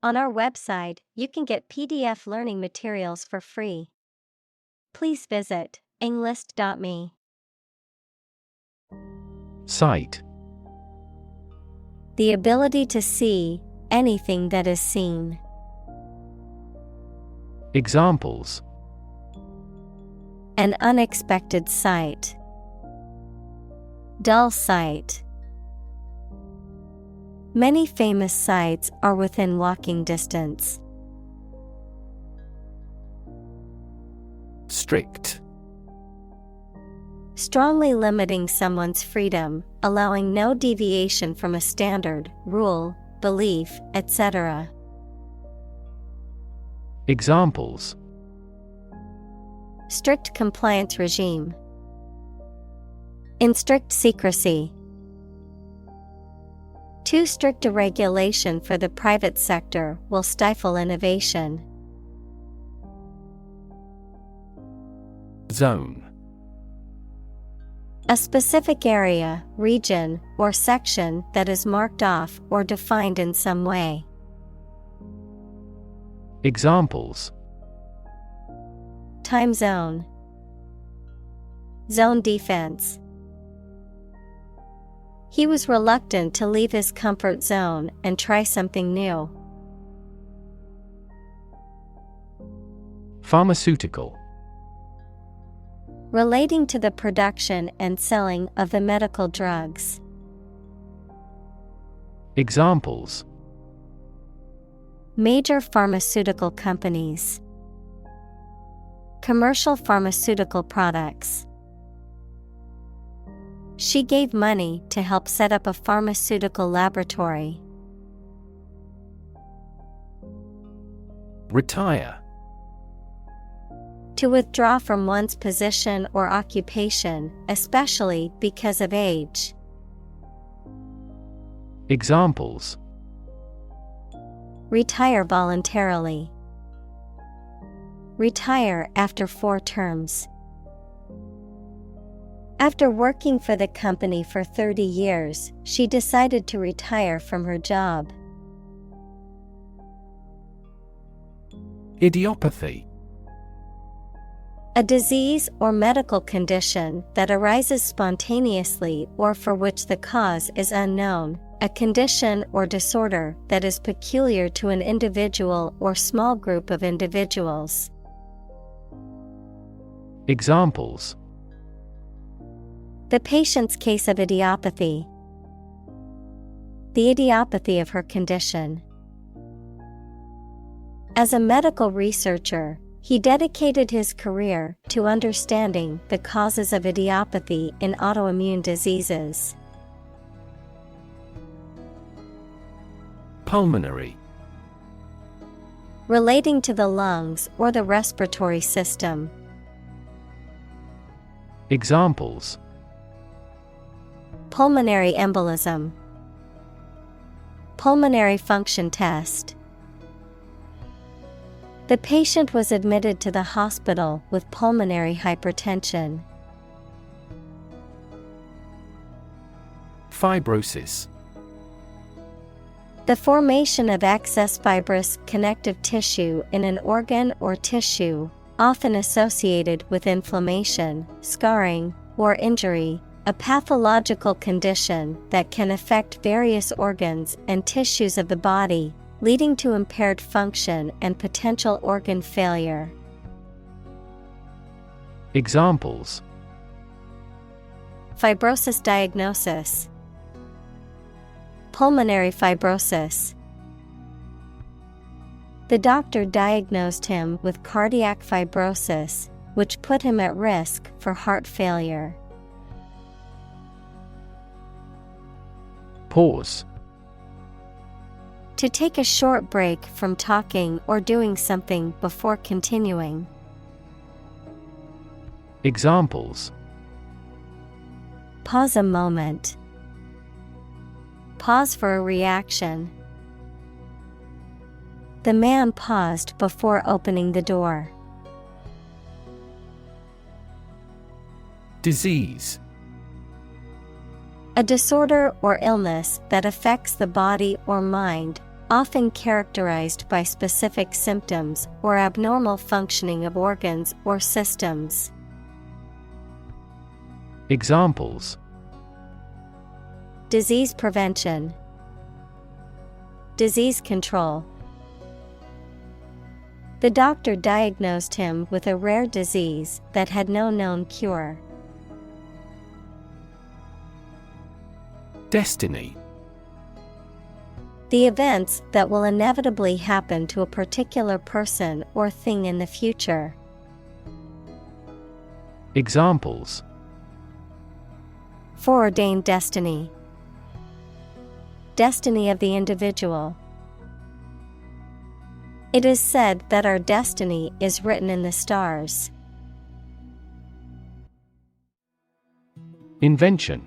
On our website, you can get PDF learning materials for free. Please visit englist.me. Sight. The ability to see anything that is seen. Examples: An unexpected sight. Dull sight. Many famous sites are within walking distance. Strict. Strongly limiting someone's freedom, allowing no deviation from a standard, rule, belief, etc. Examples: Strict compliance regime. In strict secrecy. Too strict a regulation for the private sector will stifle innovation. Zone. A specific area, region, or section that is marked off or defined in some way. Examples: Time zone. Zone defense. He was reluctant to leave his comfort zone and try something new. Pharmaceutical. Relating to the production and selling of the medical drugs. Examples: Major pharmaceutical companies. Commercial pharmaceutical products. She gave money to help set up a pharmaceutical laboratory. Retire. To withdraw from one's position or occupation, especially because of age. Examples: Retire voluntarily. Retire after 4 terms. After working for the company for 30 years, she decided to retire from her job. Idiopathy. A disease or medical condition that arises spontaneously or for which the cause is unknown, a condition or disorder that is peculiar to an individual or small group of individuals. Examples: The patient's case of idiopathy. The idiopathy of her condition. As a medical researcher, he dedicated his career to understanding the causes of idiopathy in autoimmune diseases. Pulmonary. Relating to the lungs or the respiratory system. Examples: Pulmonary embolism. Pulmonary function test. The patient was admitted to the hospital with pulmonary hypertension. Fibrosis. The formation of excess fibrous connective tissue in an organ or tissue, often associated with inflammation, scarring, or injury, a pathological condition that can affect various organs and tissues of the body, leading to impaired function and potential organ failure. Examples: Fibrosis diagnosis. Pulmonary fibrosis. The doctor diagnosed him with cardiac fibrosis, which put him at risk for heart failure. Pause. To take a short break from talking or doing something before continuing. Examples: Pause a moment. Pause for a reaction. The man paused before opening the door. Disease. A disorder or illness that affects the body or mind, often characterized by specific symptoms or abnormal functioning of organs or systems. Examples: Disease prevention, disease control. The doctor diagnosed him with a rare disease that had no known cure. Destiny. The events that will inevitably happen to a particular person or thing in the future. Examples: Foreordained destiny, destiny of the individual. It is said that our destiny is written in the stars. Invention.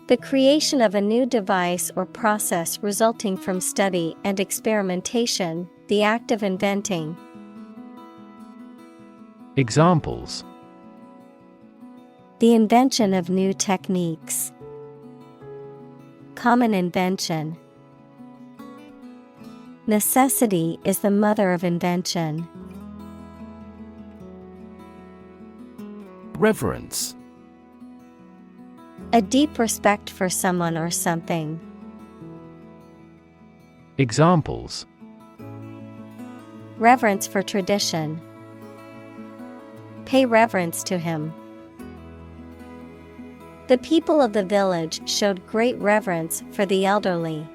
The creation of a new device or process resulting from study and experimentation, the act of inventing. Examples: The invention of new techniques. Common invention. Necessity is the mother of invention. Reverence. A deep respect for someone or something. Examples: Reverence for tradition. Pay reverence to him. The people of the village showed great reverence for the elderly.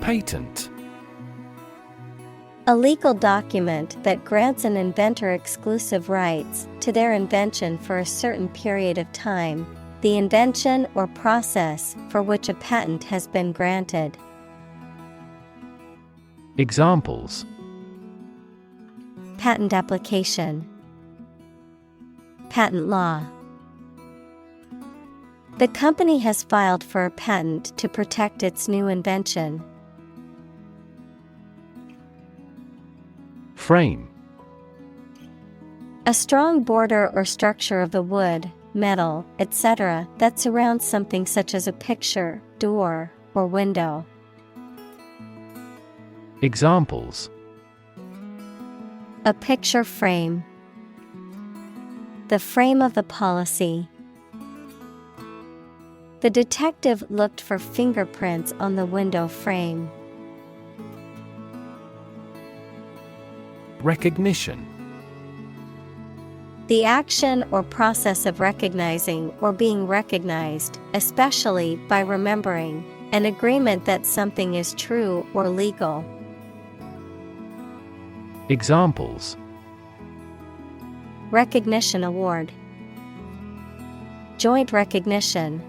Patent. A legal document that grants an inventor exclusive rights to their invention for a certain period of time, the invention or process for which a patent has been granted. Examples: Patent application. Patent law. The company has filed for a patent to protect its new invention. Frame. A strong border or structure of the wood, metal, etc. that surrounds something such as a picture, door, or window. Examples: A picture frame. The frame of the policy. The detective looked for fingerprints on the window frame. Recognition. The action or process of recognizing or being recognized, especially by remembering, an agreement that something is true or legal. Examples: Recognition award. Joint recognition.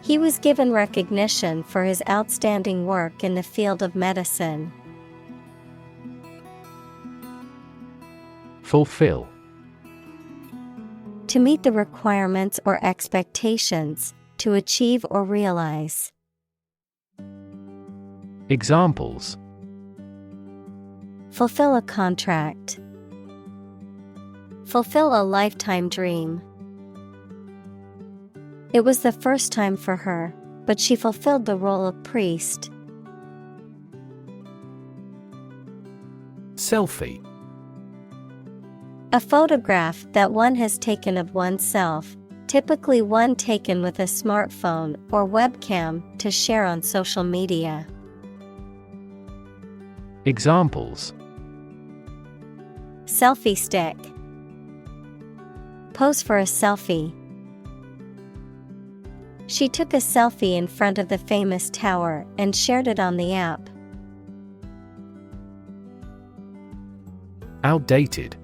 He was given recognition for his outstanding work in the field of medicine. Fulfill. To meet the requirements or expectations, to achieve or realize. Examples: Fulfill a contract. Fulfill a lifetime dream. It was the first time for her, but she fulfilled the role of priest. Selfie. A photograph that one has taken of oneself, typically one taken with a smartphone or webcam to share on social media. Examples: Selfie stick. Pose for a selfie. She took a selfie in front of the famous tower and shared it on the app. Outdated.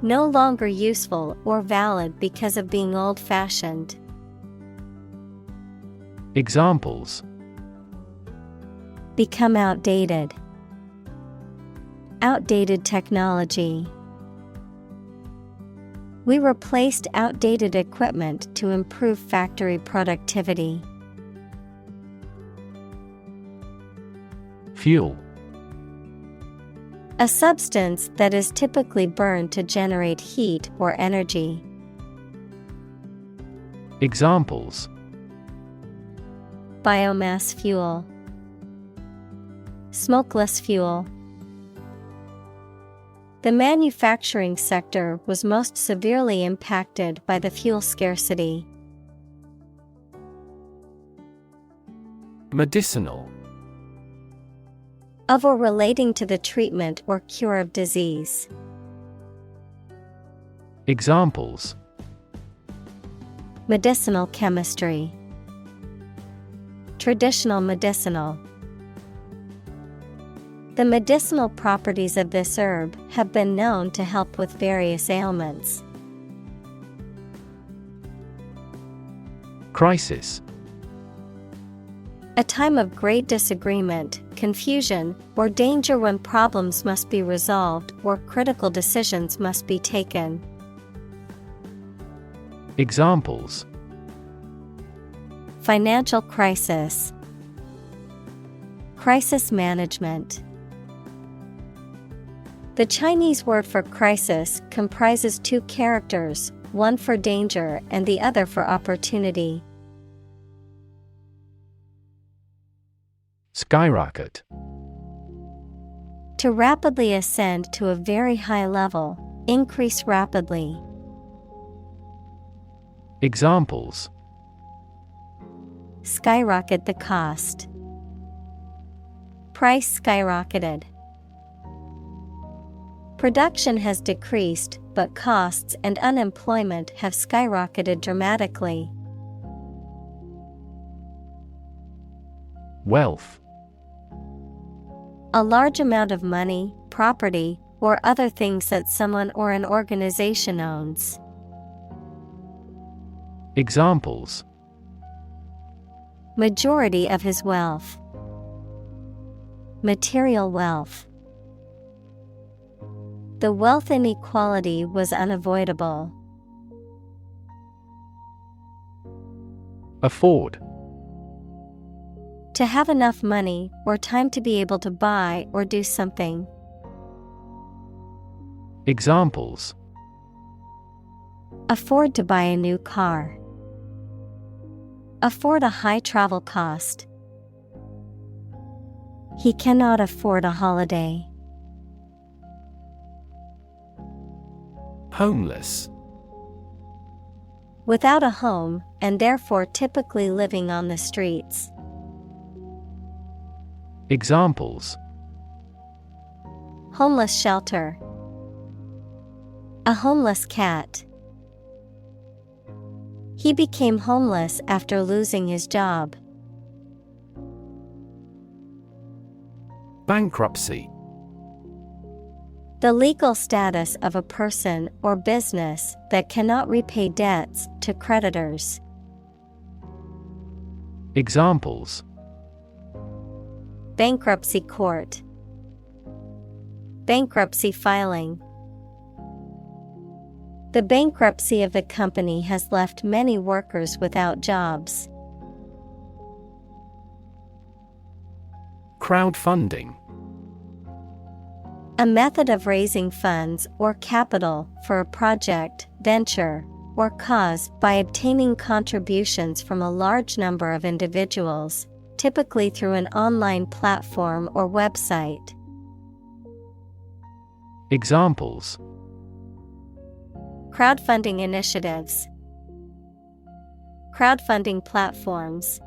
No longer useful or valid because of being old-fashioned. Examples: Become outdated. Outdated technology. We replaced outdated equipment to improve factory productivity. Fuel. A substance that is typically burned to generate heat or energy. Examples: biomass fuel, smokeless fuel. The manufacturing sector was most severely impacted by the fuel scarcity. Medicinal. Of or relating to the treatment or cure of disease. Examples: medicinal chemistry, traditional medicinal. The medicinal properties of this herb have been known to help with various ailments. Crisis. A time of great disagreement, confusion, or danger when problems must be resolved or critical decisions must be taken. Examples: financial crisis, crisis management. The Chinese word for crisis comprises two characters, one for danger and the other for opportunity. Skyrocket. To rapidly ascend to a very high level, increase rapidly. Examples: skyrocket the cost, price skyrocketed. Production has decreased, but costs and unemployment have skyrocketed dramatically. Wealth. A large amount of money, property, or other things that someone or an organization owns. Examples: majority of his wealth, material wealth. The wealth inequality was unavoidable. Afford. To have enough money or time to be able to buy or do something. Examples: afford to buy a new car, afford a high travel cost. He cannot afford a holiday. Homeless. Without a home, and therefore typically living on the streets. Examples: homeless shelter, a homeless cat. He became homeless after losing his job. Bankruptcy. The legal status of a person or business that cannot repay debts to creditors. Examples: bankruptcy court, bankruptcy filing. The bankruptcy of the company has left many workers without jobs. Crowdfunding. A method of raising funds or capital for a project, venture, or cause by obtaining contributions from a large number of individuals, typically through an online platform or website. Examples: crowdfunding initiatives, crowdfunding platforms.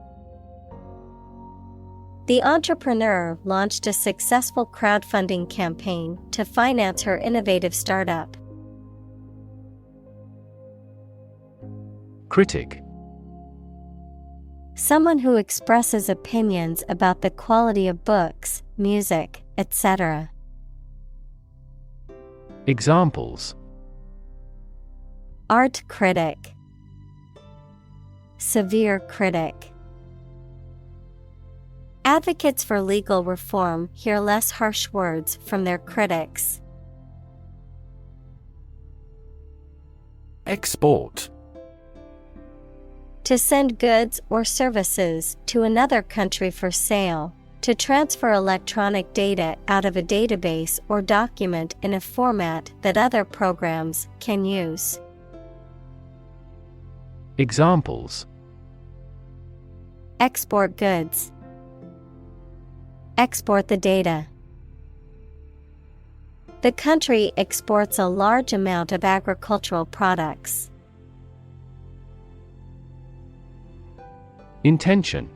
The entrepreneur launched a successful crowdfunding campaign to finance her innovative startup. Critic. Someone who expresses opinions about the quality of books, music, etc. Examples: art critic, severe critic. Advocates for legal reform hear less harsh words from their critics. Export. To send goods or services to another country for sale, to transfer electronic data out of a database or document in a format that other programs can use. Examples: export goods, export the data. The country exports a large amount of agricultural products. Intention: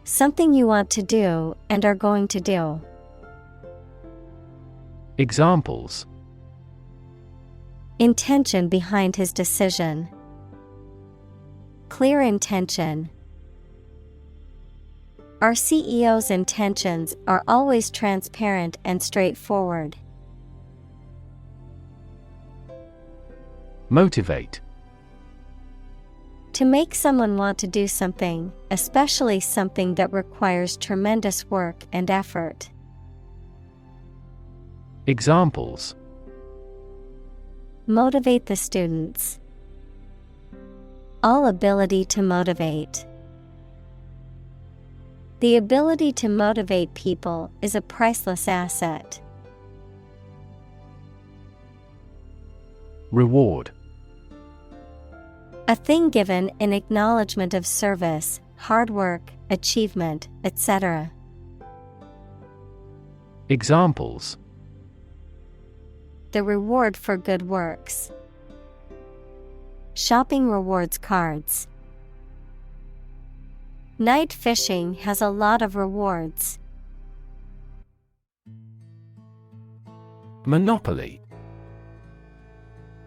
something you want to do and are going to do. Examples: intention behind his decision. Clear intention. Our CEO's intentions are always transparent and straightforward. Motivate: to make someone want to do something, especially something that requires tremendous work and effort. Examples: motivate the students. All ability to motivate. The ability to motivate people is a priceless asset. Reward: a thing given in acknowledgement of service, hard work, achievement, etc. Examples: the reward for good works. Shopping rewards cards. Night fishing has a lot of rewards. Monopoly: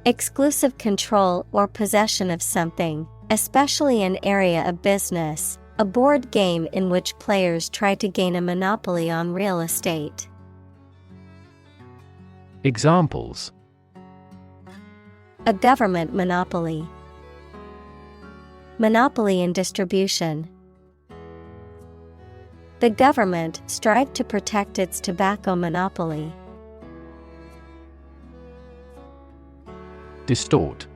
exclusive control or possession of something, especially an area of business, a board game in which players try to gain a monopoly on real estate. Examples: a government monopoly. Monopoly in distribution. The government strived to protect its tobacco monopoly. Distort: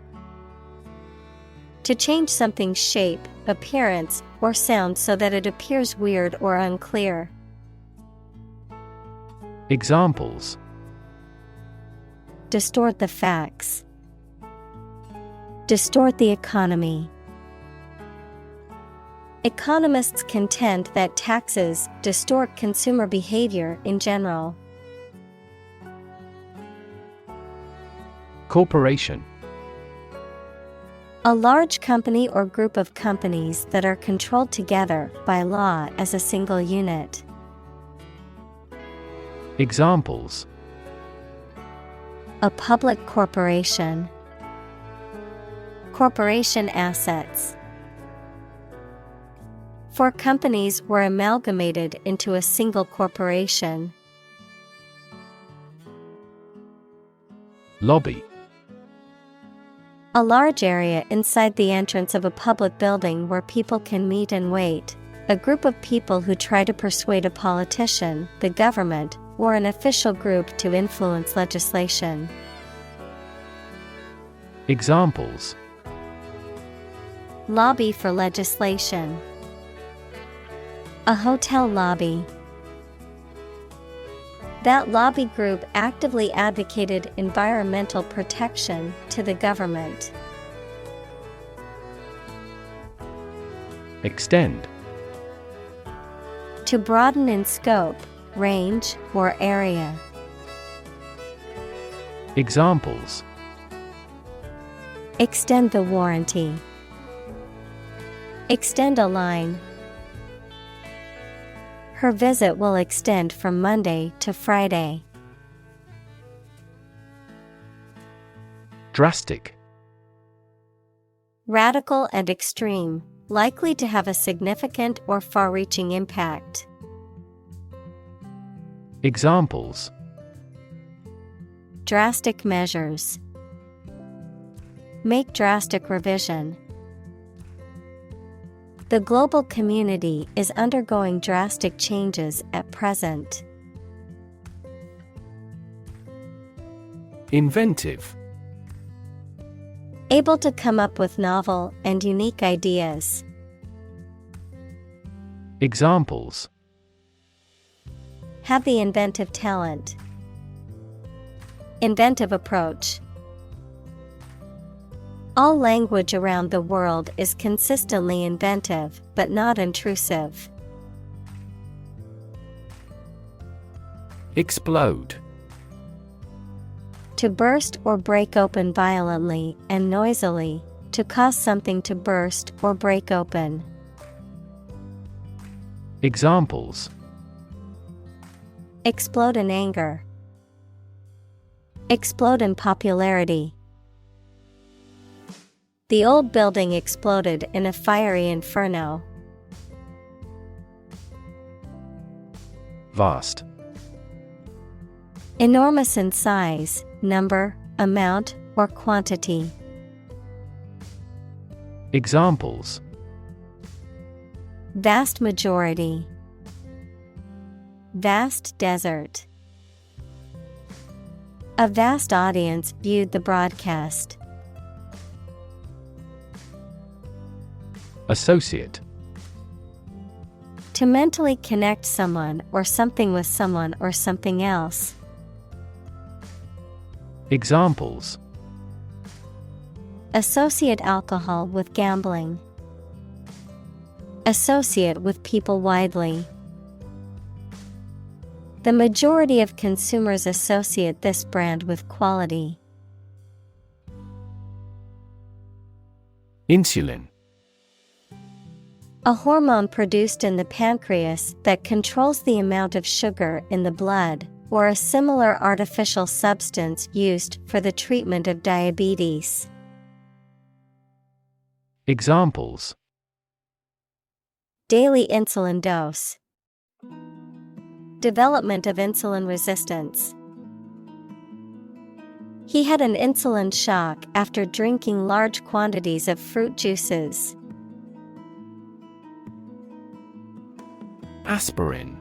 to change something's shape, appearance, or sound so that it appears weird or unclear. Examples: distort the facts. Distort the economy. Economists contend that taxes distort consumer behavior in general. Corporation: a large company or group of companies that are controlled together by law as a single unit. Examples: a public corporation. Corporation assets. 4 companies were amalgamated into a single corporation. Lobby: a large area inside the entrance of a public building where people can meet and wait. A group of people who try to persuade a politician, the government, or an official group to influence legislation. Examples: lobby for legislation. A hotel lobby. That lobby group actively advocated environmental protection to the government. Extend: to broaden in scope, range, or area. Examples: extend the warranty. Extend a line. Her visit will extend from Monday to Friday. Drastic: radical and extreme, likely to have a significant or far-reaching impact. Examples: drastic measures. Make drastic revision. The global community is undergoing drastic changes at present. Inventive: able to come up with novel and unique ideas. Examples: have the inventive talent. Inventive approach. All language around the world is consistently inventive, but not intrusive. Explode. To burst or break open violently and noisily, to cause something to burst or break open. Examples: Explode in anger. Explode in popularity. The old building exploded in a fiery inferno. Vast. Enormous in size, number, amount, or quantity. Examples: Vast majority. Vast desert. A vast audience viewed the broadcast. Associate. To mentally connect someone or something with someone or something else. Examples: Associate alcohol with gambling. Associate with people widely. The majority of consumers associate this brand with quality. Insulin. A hormone produced in the pancreas that controls the amount of sugar in the blood, or a similar artificial substance used for the treatment of diabetes. Examples: Daily insulin dose. Development of insulin resistance. He had an insulin shock after drinking large quantities of fruit juices. Aspirin.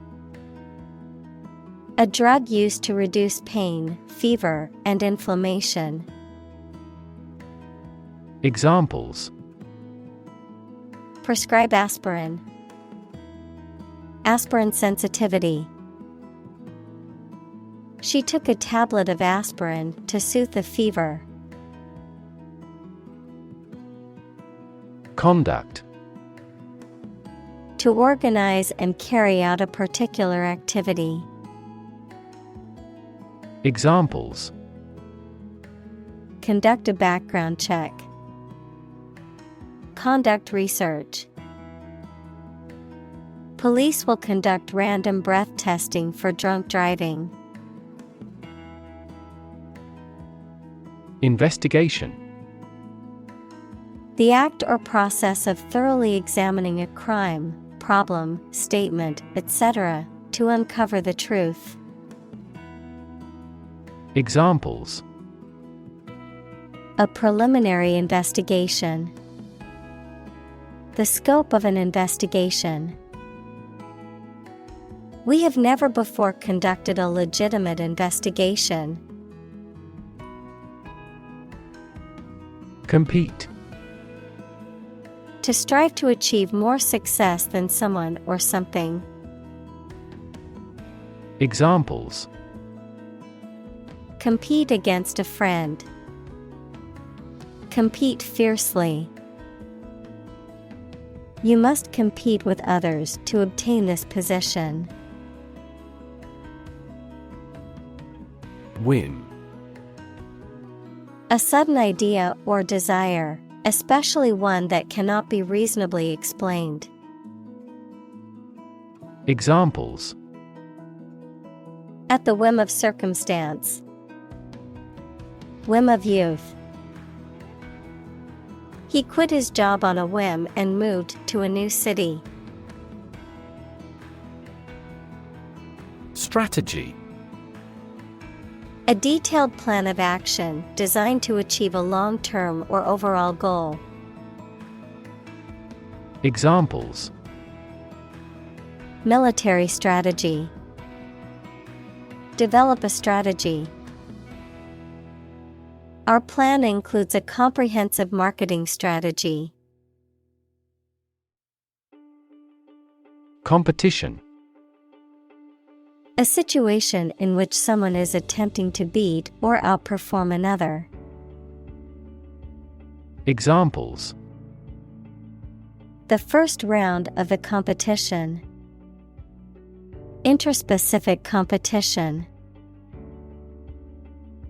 A drug used to reduce pain, fever, and inflammation. Examples: Prescribe aspirin. Aspirin sensitivity. She took a tablet of aspirin to soothe the fever. Conduct. To organize and carry out a particular activity. Examples: Conduct a background check. Conduct research. Police will conduct random breath testing for drunk driving. Investigation. The act or process of thoroughly examining a crime, problem, statement, etc., to uncover the truth. Examples: A preliminary investigation. The scope of an investigation. We have never before conducted a legitimate investigation. Compete. To strive to achieve more success than someone or something. Examples: Compete against a friend. Compete fiercely. You must compete with others to obtain this position. Whim. A sudden idea or desire, especially one that cannot be reasonably explained. Examples: At the whim of circumstance. Whim of youth. He quit his job on a whim and moved to a new city. Strategy. A detailed plan of action designed to achieve a long-term or overall goal. Examples: Military strategy. Develop a strategy. Our plan includes a comprehensive marketing strategy. Competition. A situation in which someone is attempting to beat or outperform another. Examples: the first round of the competition. Interspecific competition.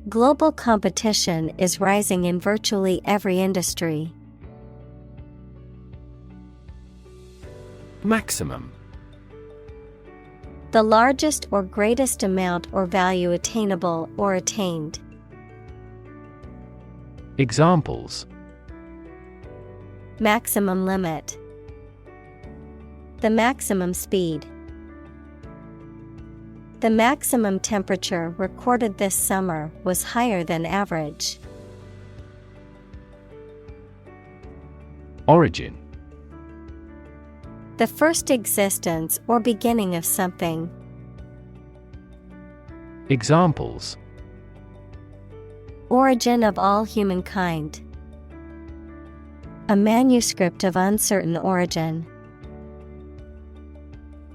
Global competition is rising in virtually every industry. Maximum: the largest or greatest amount or value attainable or attained. Examples: maximum limit. The maximum speed. The maximum temperature recorded this summer was higher than average. Origin: the first existence or beginning of something. Examples: origin of all humankind. A manuscript of uncertain origin.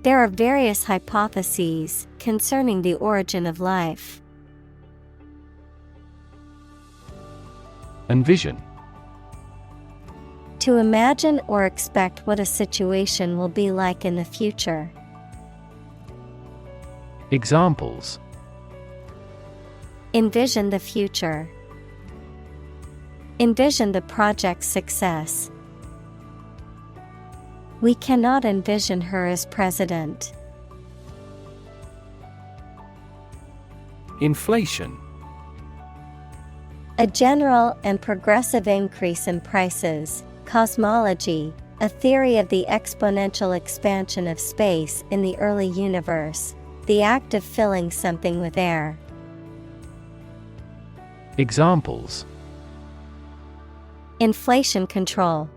There are various hypotheses concerning the origin of life. Envision: to imagine or expect what a situation will be like in the future. Examples: envision the future. Envision the project's success. We cannot envision her as president. Inflation: a general and progressive increase in prices. Cosmology, a theory of the exponential expansion of space in the early universe, the act of filling something with air. Examples: inflation control.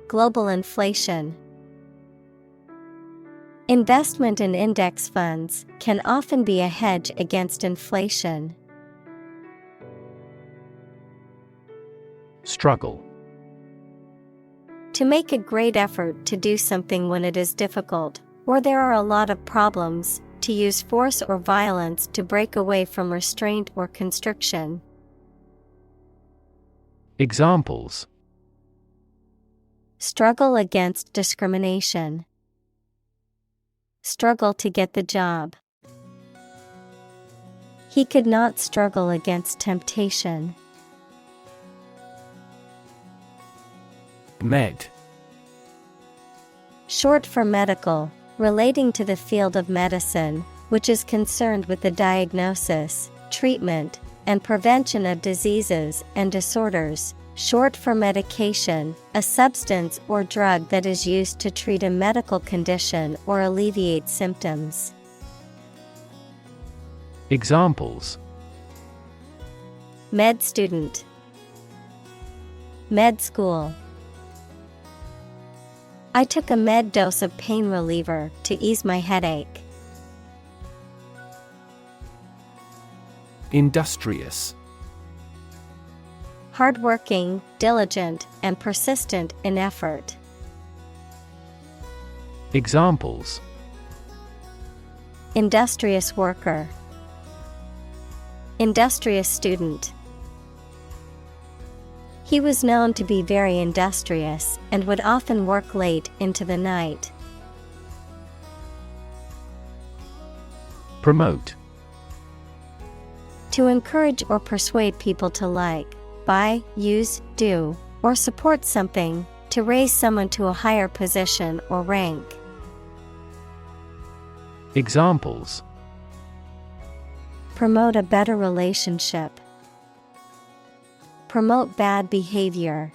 Global inflation. Investment in index funds can often be a hedge against inflation. Struggle: to make a great effort to do something when it is difficult, or there are a lot of problems, to use force or violence to break away from restraint or constriction. Examples: struggle against discrimination. Struggle to get the job. He could not struggle against temptation. Med: short for medical, relating to the field of medicine, which is concerned with the diagnosis, treatment, and prevention of diseases and disorders. Short for medication, a substance or drug that is used to treat a medical condition or alleviate symptoms. Examples: med student. Med school. I took a med dose of pain reliever to ease my headache. Industrious: hardworking, diligent, and persistent in effort. Examples: industrious worker. Industrious student. He was known to be very industrious and would often work late into the night. Promote: to encourage or persuade people to like, buy, use, do, or support something, to raise someone to a higher position or rank. Examples: promote a better relationship. Promote bad behavior.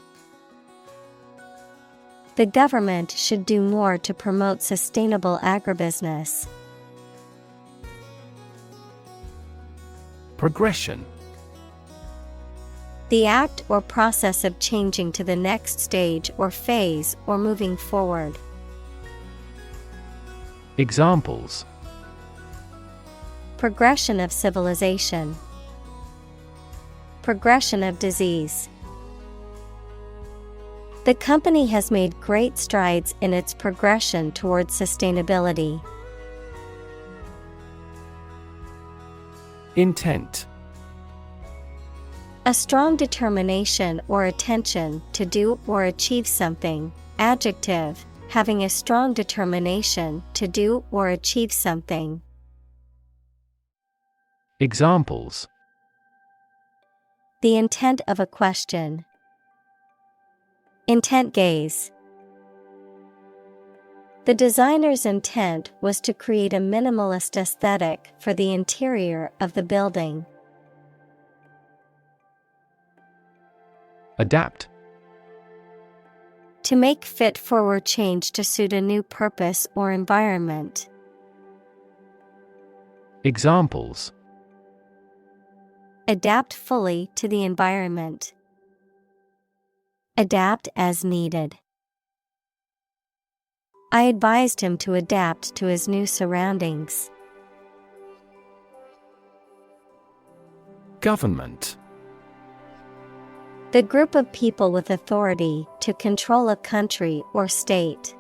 The government should do more to promote sustainable agribusiness. Progression: the act or process of changing to the next stage or phase or moving forward. Examples: progression of civilization. Progression of disease. The company has made great strides in its progression towards sustainability. Intent: A strong determination or attention to do or achieve something. Adjective, having a strong determination to do or achieve something. Examples: The intent of a question. Intent gaze. The designer's intent was to create a minimalist aesthetic for the interior of the building. Adapt. To make fit for or change to suit a new purpose or environment. Examples: Adapt fully to the environment. Adapt as needed. I advised him to adapt to his new surroundings. Government. The group of people with authority to control a country or state.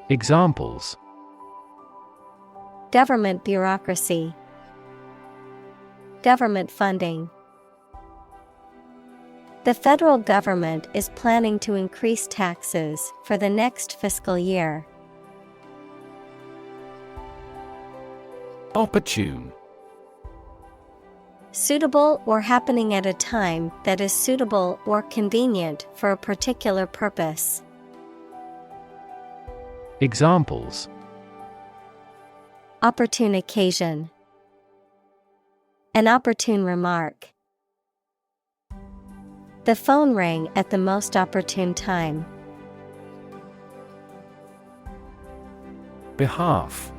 Examples: Government bureaucracy. Government funding. The federal government is planning to increase taxes for the next fiscal year. Opportune. Suitable or happening at a time that is suitable or convenient for a particular purpose. Examples: Opportune occasion. An opportune remark. The phone rang at the most opportune time. Behalf.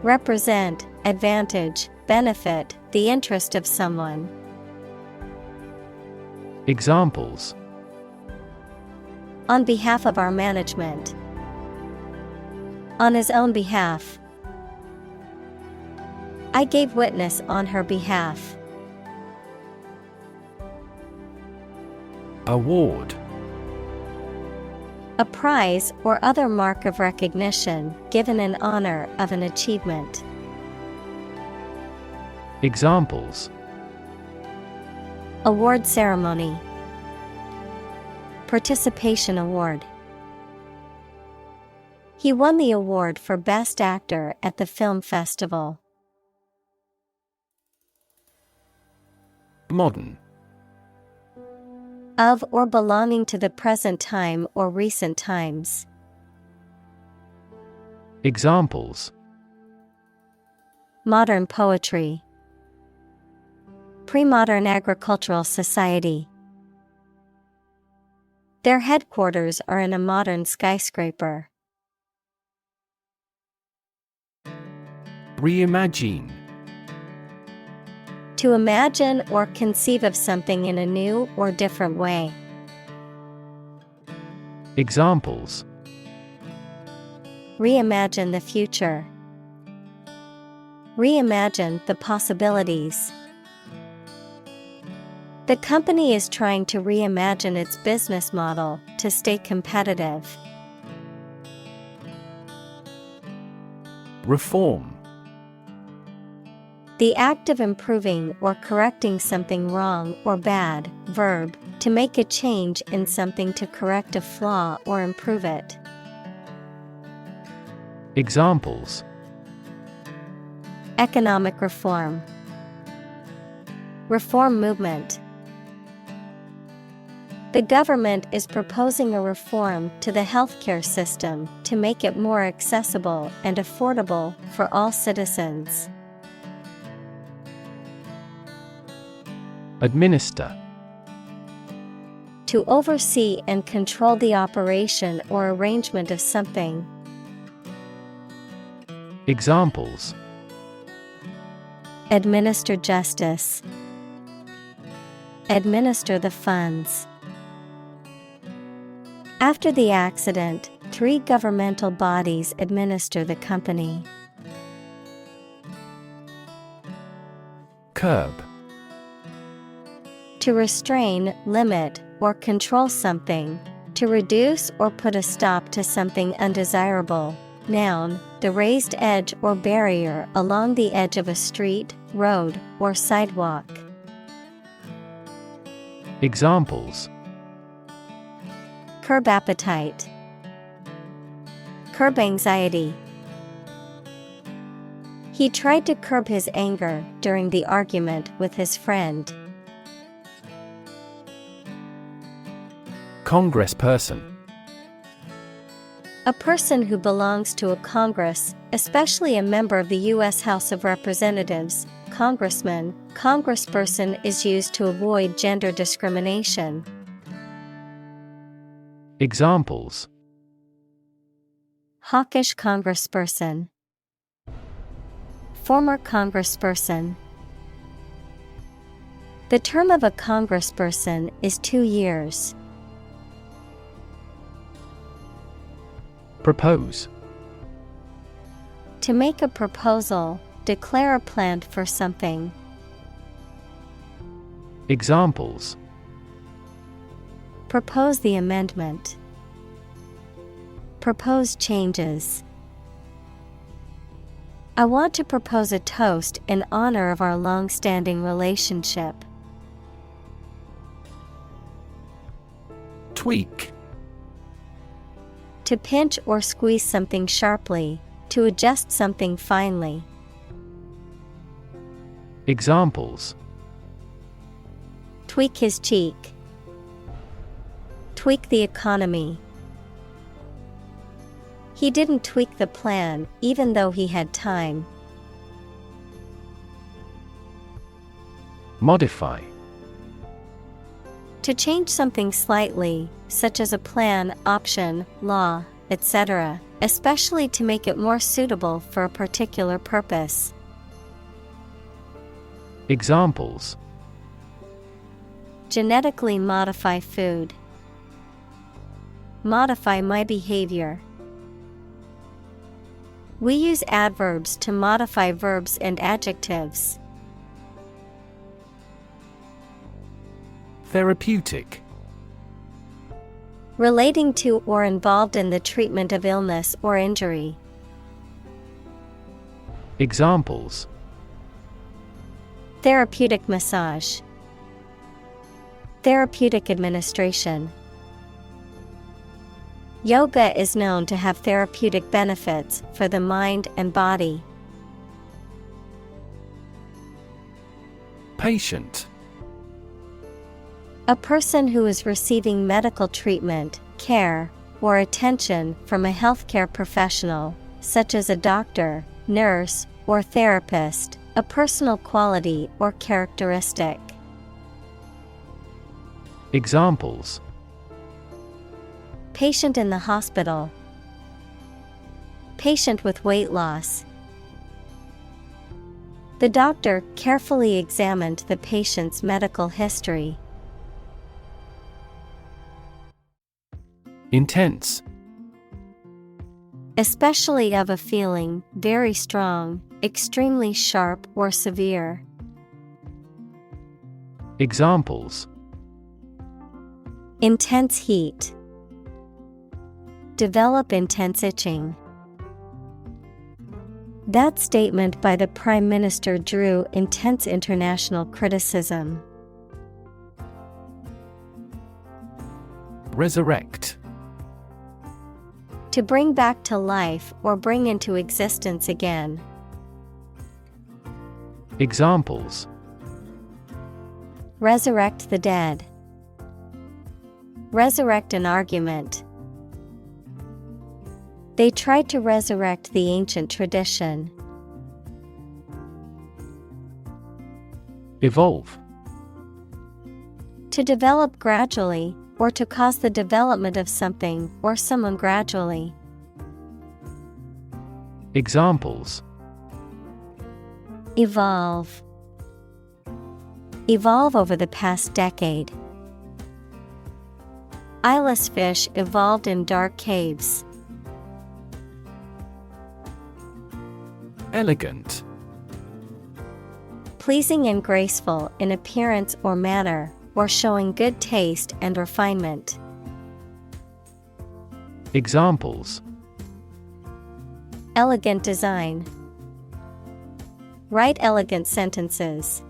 Represent, advantage, benefit, the interest of someone. Examples: On behalf of our management. On his own behalf. I gave witness on her behalf. Award. A prize or other mark of recognition given in honor of an achievement. Examples: Award ceremony. Participation award. He won the award for Best Actor at the film festival. Modern. Of or belonging to the present time or recent times. Examples: Modern poetry. Pre-modern agricultural society. Their headquarters are in a modern skyscraper. Reimagine. To imagine or conceive of something in a new or different way. Examples: Reimagine the future. Reimagine the possibilities. The company is trying to reimagine its business model to stay competitive. Reform. The act of improving or correcting something wrong or bad. Verb, to make a change in something to correct a flaw or improve it. Examples: Economic reform. Reform movement. The government is proposing a reform to the healthcare system to make it more accessible and affordable for all citizens. Administer. To oversee and control the operation or arrangement of something. Examples: Administer justice. Administer the funds. After the accident, 3 governmental bodies administer the company. Curb. To restrain, limit, or control something. To reduce or put a stop to something undesirable. Noun, the raised edge or barrier along the edge of a street, road, or sidewalk. Examples: Curb appetite. Curb anxiety. He tried to curb his anger during the argument with his friend. Congressperson. A person who belongs to a Congress, especially a member of the U.S. House of Representatives, congressman. Congressperson is used to avoid gender discrimination. Examples: Hawkish congressperson. Former congressperson. The term of a congressperson is 2 years. Propose. To make a proposal, declare a plan for something. Examples: Propose the amendment. Propose changes. I want to propose a toast in honor of our long-standing relationship. Tweak. To pinch or squeeze something sharply, to adjust something finely. Examples: Tweak his cheek. Tweak the economy. He didn't tweak the plan, even though he had time. Modify. To change something slightly, such as a plan, option, law, etc., especially to make it more suitable for a particular purpose. Examples: Genetically modify food. Modify my behavior. We use adverbs to modify verbs and adjectives. Therapeutic. Relating to or involved in the treatment of illness or injury. Examples: Therapeutic massage. Therapeutic administration. Yoga is known to have therapeutic benefits for the mind and body. Patient. A person who is receiving medical treatment, care, or attention from a healthcare professional, such as a doctor, nurse, or therapist, a personal quality or characteristic. Examples: Patient in the hospital. Patient with weight loss. The doctor carefully examined the patient's medical history. Intense. Especially of a feeling, very strong, extremely sharp or severe. Examples: Intense heat. Develop intense itching. That statement by the Prime Minister drew intense international criticism. Resurrect. To bring back to life or bring into existence again. Examples: Resurrect the dead. Resurrect an argument. They tried to resurrect the ancient tradition. Evolve. To develop gradually, or to cause the development of something or someone gradually. Examples: Evolve. Evolve over the past decade. Eyeless fish evolved in dark caves. Elegant. Pleasing and graceful in appearance or manner, or showing good taste and refinement. Examples: Elegant design. Write elegant sentences.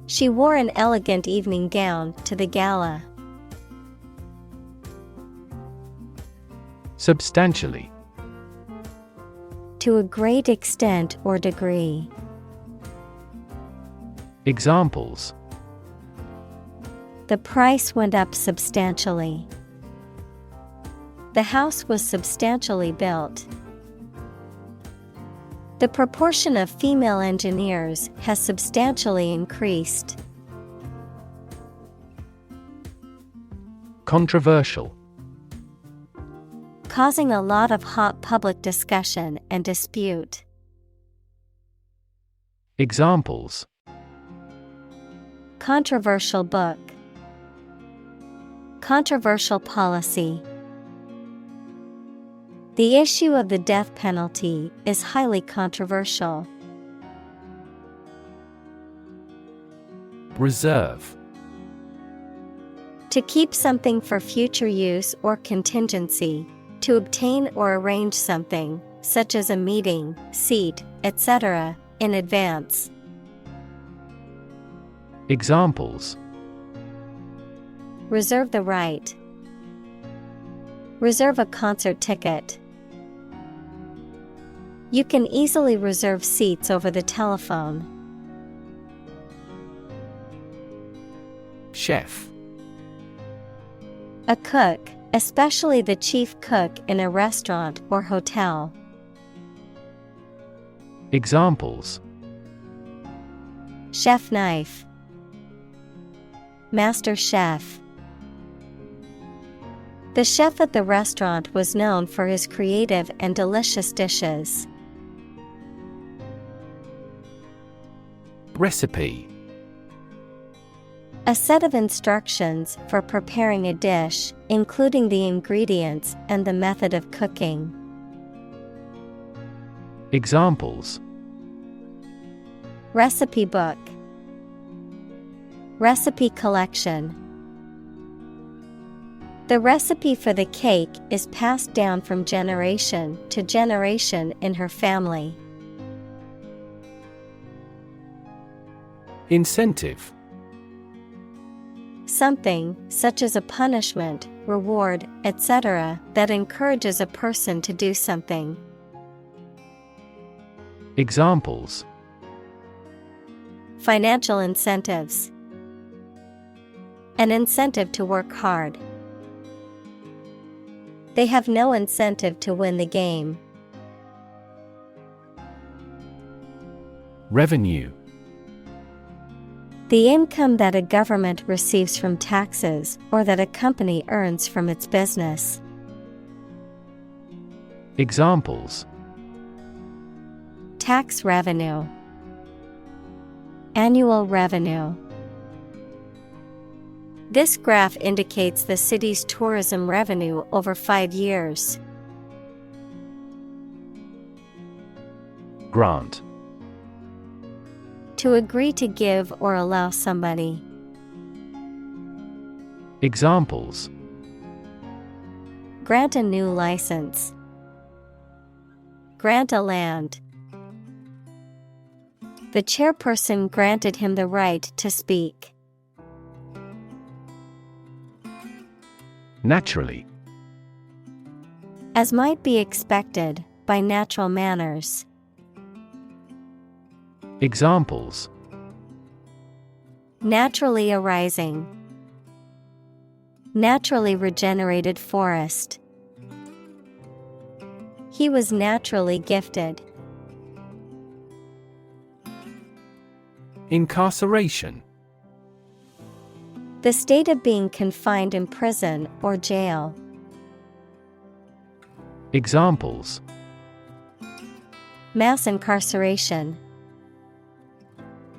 She wore an elegant evening gown to the gala. Substantially. To a great extent or degree. Examples: The price went up substantially. The house was substantially built. The proportion of female engineers has substantially increased. Controversial. Causing a lot of hot public discussion and dispute. Examples: Controversial book. Controversial policy. The issue of the death penalty is highly controversial. Reserve. To keep something for future use or contingency. To obtain or arrange something, such as a meeting, seat, etc., in advance. Examples: Reserve the right. Reserve a concert ticket. You can easily reserve seats over the telephone. Chef. A cook, especially the chief cook in a restaurant or hotel. Examples: Chef knife. Master chef. The chef at the restaurant was known for his creative and delicious dishes. Recipe. A set of instructions for preparing a dish, including the ingredients and the method of cooking. Examples: Recipe book. Recipe collection. The recipe for the cake is passed down from generation to generation in her family. Incentive. Something, such as a punishment, reward, etc., that encourages a person to do something. Examples: Financial incentives. An incentive to work hard. They have no incentive to win the game. Revenue. The income that a government receives from taxes or that a company earns from its business. Examples: Tax revenue. Annual revenue. This graph indicates the city's tourism revenue over 5 years. Grant. To agree to give or allow somebody. Examples: Grant a new license. Grant a land. The chairperson granted him the right to speak. Naturally. As might be expected, by natural manners. Examples: Naturally arising. Naturally regenerated forest. He was naturally gifted. Incarceration. The state of being confined in prison or jail. Examples: Mass incarceration.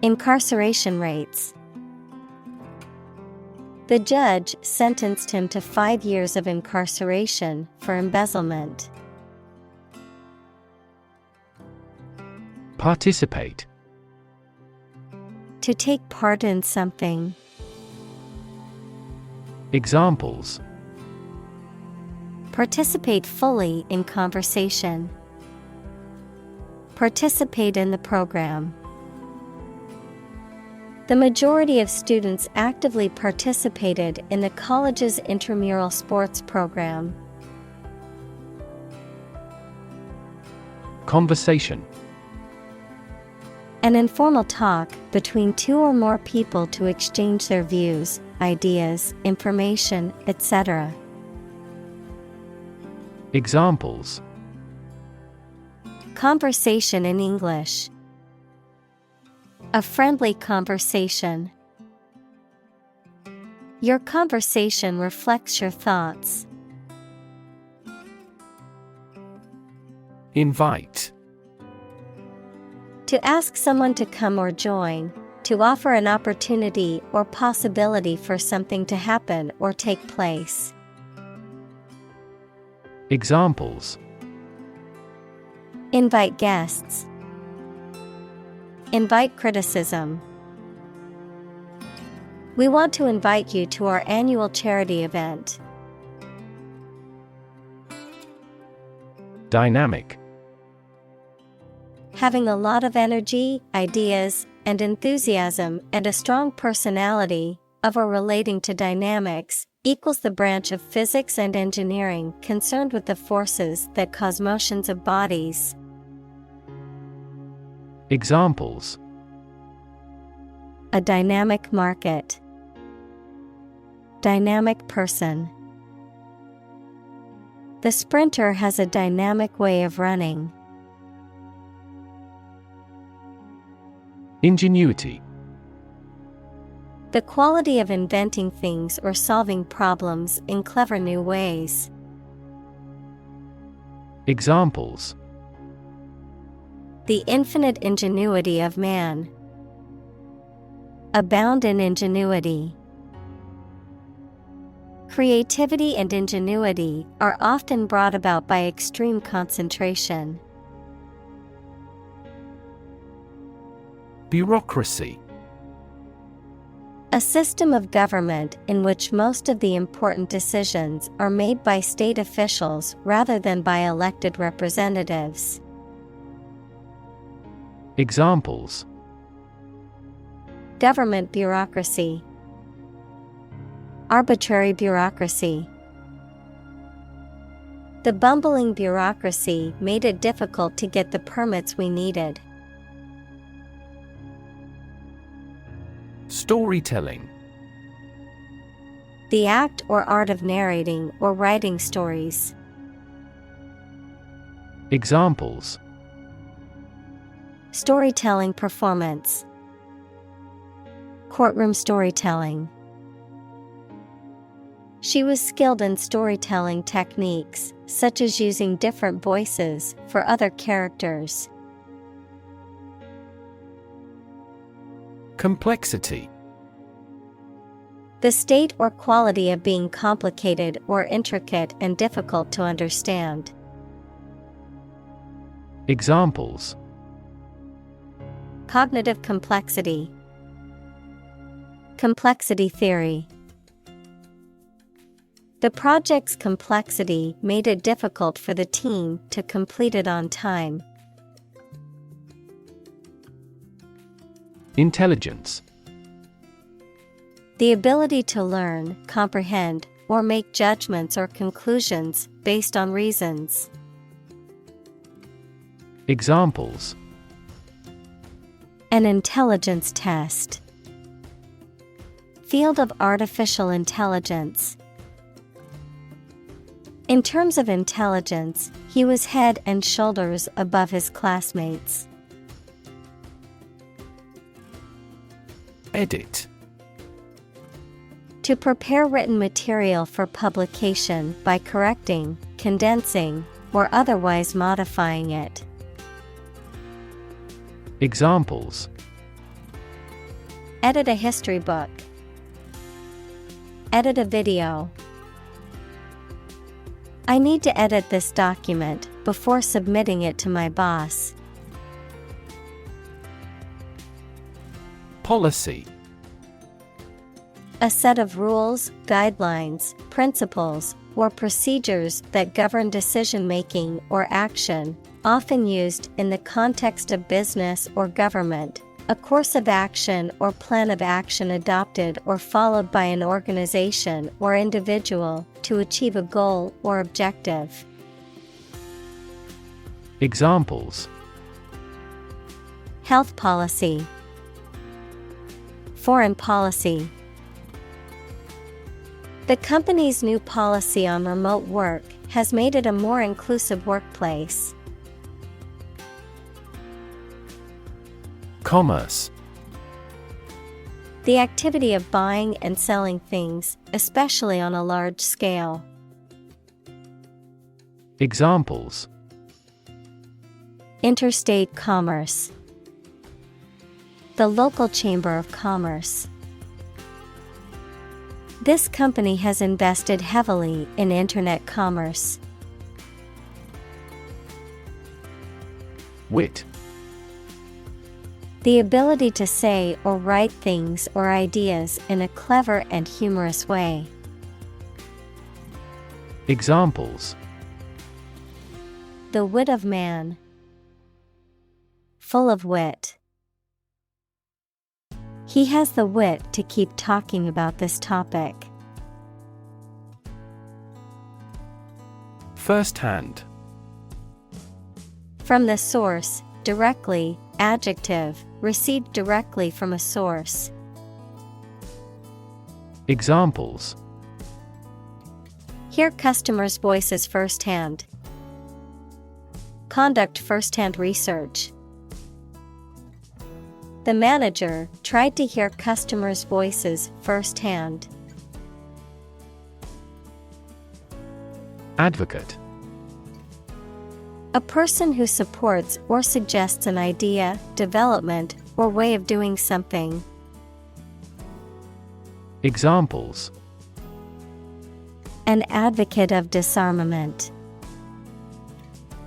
Incarceration rates. The judge sentenced him to 5 years of incarceration for embezzlement. Participate. To take part in something. Examples: Participate fully in conversation. Participate in the program. The majority of students actively participated in the college's intramural sports program. Conversation. An informal talk between two or more people to exchange their views, ideas, information, etc. Examples. Conversation in English. A friendly conversation. Your conversation reflects your thoughts. Invite. To ask someone to come or join, to offer an opportunity or possibility for something to happen or take place. Examples. Invite guests. Invite criticism. We want to invite you to our annual charity event. Dynamic. Having a lot of energy, ideas, and enthusiasm and a strong personality, of or relating to dynamics, equals the branch of physics and engineering concerned with the forces that cause motions of bodies. Examples. A dynamic market. Dynamic person. The sprinter has a dynamic way of running. Ingenuity. The quality of inventing things or solving problems in clever new ways. Examples. The infinite ingenuity of man. Abound in ingenuity. Creativity and ingenuity are often brought about by extreme concentration. Bureaucracy. A system of government in which most of the important decisions are made by state officials rather than by elected representatives. Examples. Government bureaucracy. Arbitrary bureaucracy. The bumbling bureaucracy made it difficult to get the permits we needed. Storytelling. The act or art of narrating or writing stories. Examples. Storytelling performance. Courtroom storytelling. She was skilled in storytelling techniques, such as using different voices for other characters. Complexity. The state or quality of being complicated or intricate and difficult to understand. Examples. Cognitive complexity. Complexity theory. The project's complexity made it difficult for the team to complete it on time. Intelligence. The ability to learn, comprehend, or make judgments or conclusions based on reasons. Examples. An intelligence test. Field of artificial intelligence. In terms of intelligence, he was head and shoulders above his classmates. Edit. To prepare written material for publication by correcting, condensing, or otherwise modifying it. Examples. Edit a history book. Edit a video. I need to edit this document before submitting it to my boss. Policy. A set of rules, guidelines, principles, or procedures that govern decision-making or action, often used in the context of business or government. A course of action or plan of action adopted or followed by an organization or individual to achieve a goal or objective. Examples: Health policy, foreign policy. The company's new policy on remote work has made it a more inclusive workplace. Commerce. The activity of buying and selling things, especially on a large scale. Examples: Interstate commerce, the local chamber of commerce. This company has invested heavily in internet commerce. Wit. The ability to say or write things or ideas in a clever and humorous way. Examples: The wit of man. Full of wit. He has the wit to keep talking about this topic. First-hand. From the source, directly, adjective, received directly from a source. Examples: Hear customers' voices firsthand. Conduct firsthand research. The manager tried to hear customers' voices firsthand. Advocate. A person who supports or suggests an idea, development, or way of doing something. Examples: An advocate of disarmament.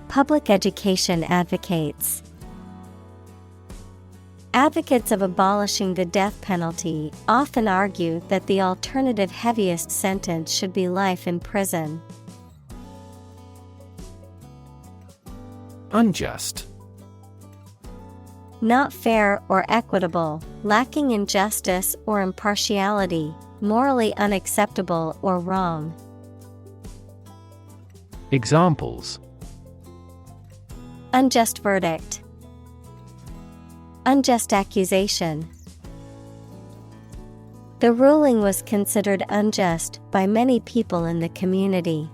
Public education advocates. Advocates of abolishing the death penalty often argue that the alternative heaviest sentence should be life in prison. Unjust. Not fair or equitable, lacking in justice or impartiality, morally unacceptable or wrong. Examples: Unjust verdict. Unjust accusation. The ruling was considered unjust by many people in the community.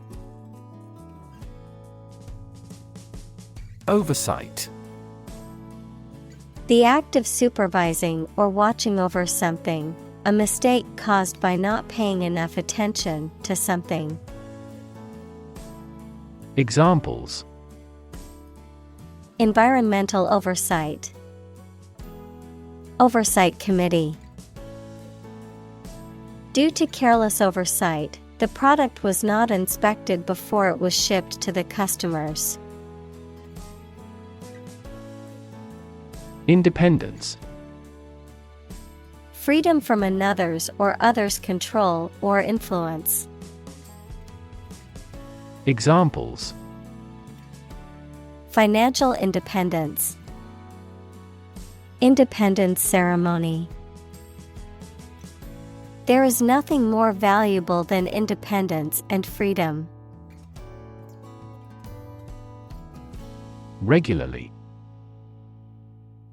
Oversight. The act of supervising or watching over something, a mistake caused by not paying enough attention to something. Examples: Environmental oversight. Oversight committee. Due to careless oversight, the product was not inspected before it was shipped to the customers. Independence. Freedom from another's or others' control or influence. Examples: Financial independence. Independence ceremony. There is nothing more valuable than independence and freedom. Regularly.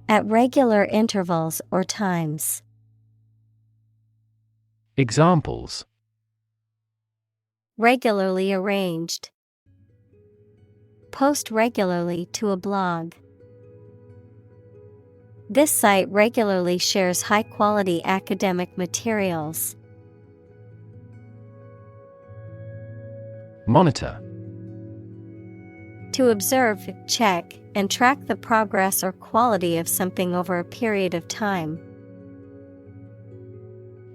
At regular intervals or times. Examples: Regularly arranged. Post regularly to a blog. This site regularly shares high-quality academic materials. Monitor. To observe, check, and track the progress or quality of something over a period of time.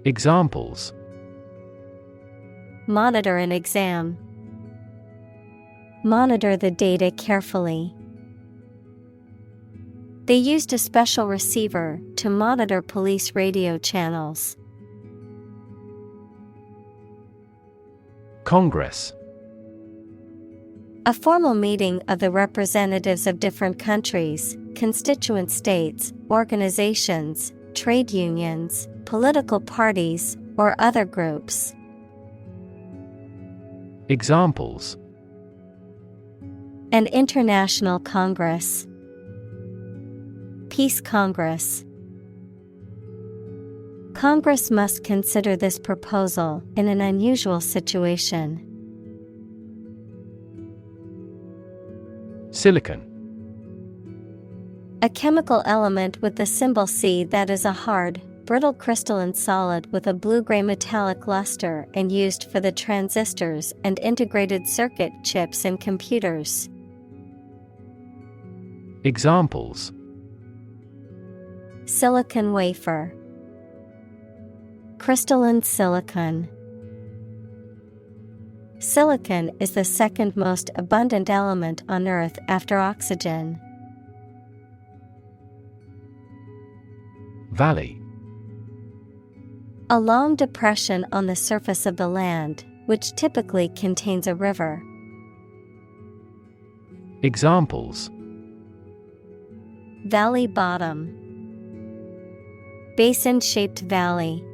Examples: Monitor an exam. Monitor the data carefully. They used a special receiver to monitor police radio channels. Congress. A formal meeting of the representatives of different countries, constituent states, organizations, trade unions, political parties, or other groups. Examples: An international congress. Peace Congress. Congress must consider this proposal in an unusual situation. Silicon. A chemical element with the symbol C that is a hard, brittle crystalline solid with a blue-gray metallic luster and used for the transistors and integrated circuit chips in computers. Examples: Silicon wafer. Crystalline silicon. Silicon is the second most abundant element on Earth after oxygen. Valley. A long depression on the surface of the land, which typically contains a river. Examples: Valley bottom. Basin-shaped valley.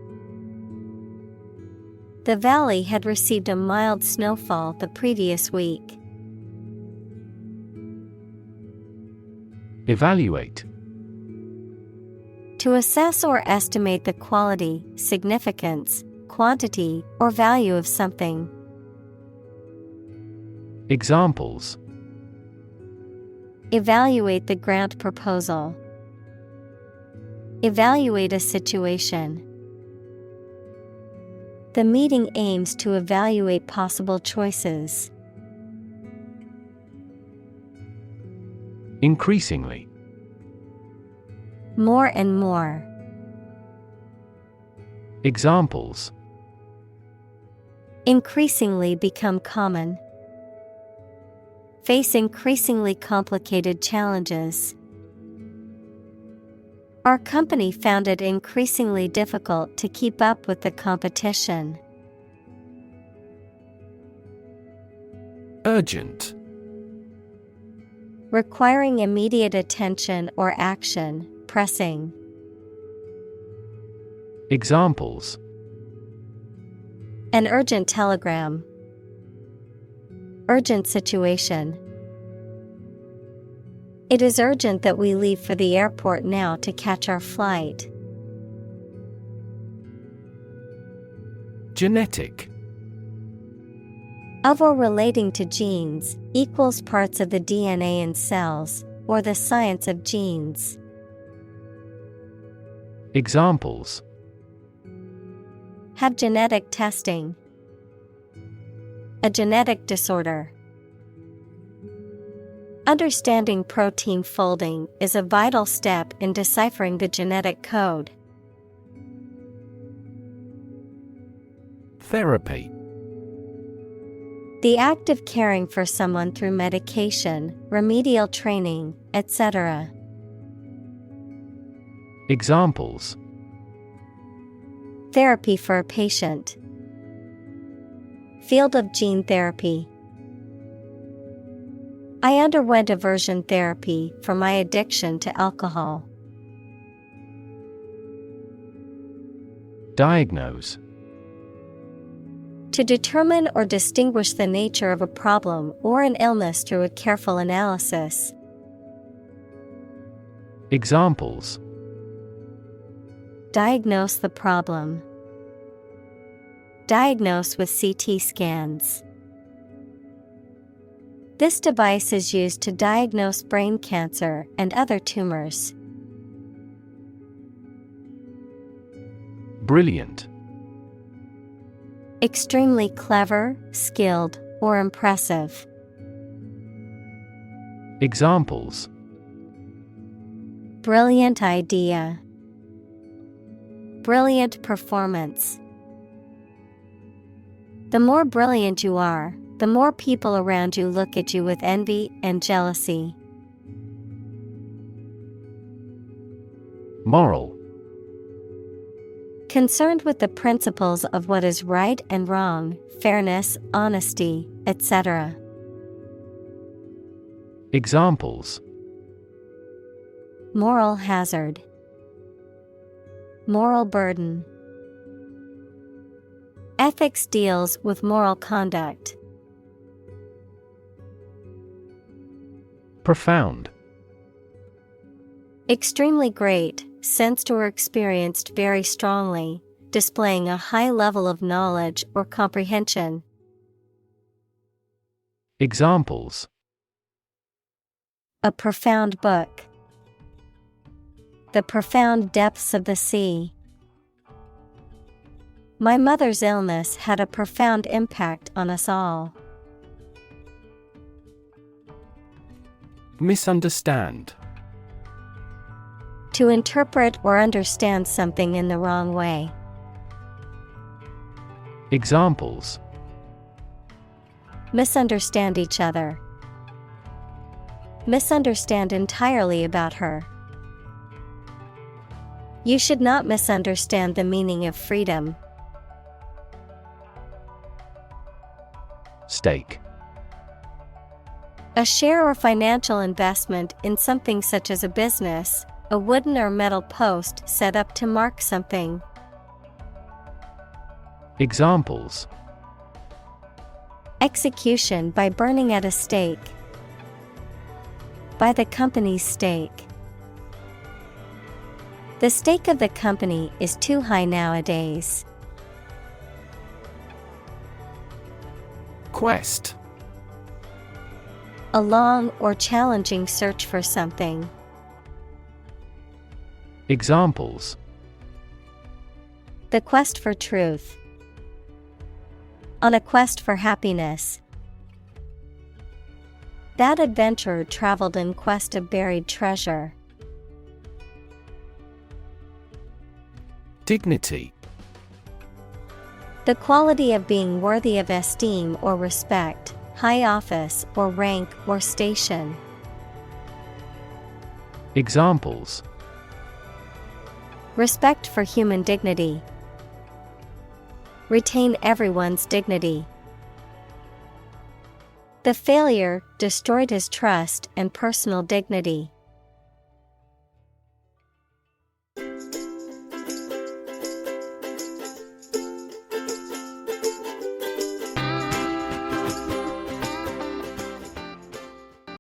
The valley had received a mild snowfall the previous week. Evaluate. To assess or estimate the quality, significance, quantity, or value of something. Examples: Evaluate the grant proposal. Evaluate a situation. The meeting aims to evaluate possible choices. Increasingly. More and more. Examples: Increasingly become common. Face increasingly complicated challenges. Our company found it increasingly difficult to keep up with the competition. Urgent. Requiring immediate attention or action, pressing. Examples: An urgent telegram. Urgent situation. It is urgent that we leave for the airport now to catch our flight. Genetic. Of or relating to genes, equals parts of the DNA in cells, or the science of genes. Examples: Have genetic testing. A genetic disorder. Understanding protein folding is a vital step in deciphering the genetic code. Therapy. The act of caring for someone through medication, remedial training, etc. Examples: Therapy for a patient. Field of gene therapy. I underwent aversion therapy for my addiction to alcohol. Diagnose. To determine or distinguish the nature of a problem or an illness through a careful analysis. Examples: Diagnose the problem. Diagnose with CT scans. This device is used to diagnose brain cancer and other tumors. Brilliant. Extremely clever, skilled, or impressive. Examples: Brilliant idea. Brilliant performance. The more brilliant you are, the more people around you look at you with envy and jealousy. Moral. Concerned with the principles of what is right and wrong, fairness, honesty, etc. Examples: Moral hazard. Moral burden. Ethics deals with moral conduct. Profound. Extremely great, sensed or experienced very strongly, displaying a high level of knowledge or comprehension. Examples: A profound book. The profound depths of the sea. My mother's illness had a profound impact on us all. Misunderstand. To interpret or understand something in the wrong way. Examples: Misunderstand each other. Misunderstand entirely about her. You should not misunderstand the meaning of freedom. Stake. A share or financial investment in something such as a business, a wooden or metal post set up to mark something. Examples: Execution by burning at a stake. By the company's stake. The stake of the company is too high nowadays. Quest. A long or challenging search for something. Examples: The quest for truth. On a quest for happiness. That adventurer traveled in quest of buried treasure. Dignity. The quality of being worthy of esteem or respect, high office or rank or station. Examples: Respect for human dignity. Retain everyone's dignity. The failure destroyed his trust and personal dignity.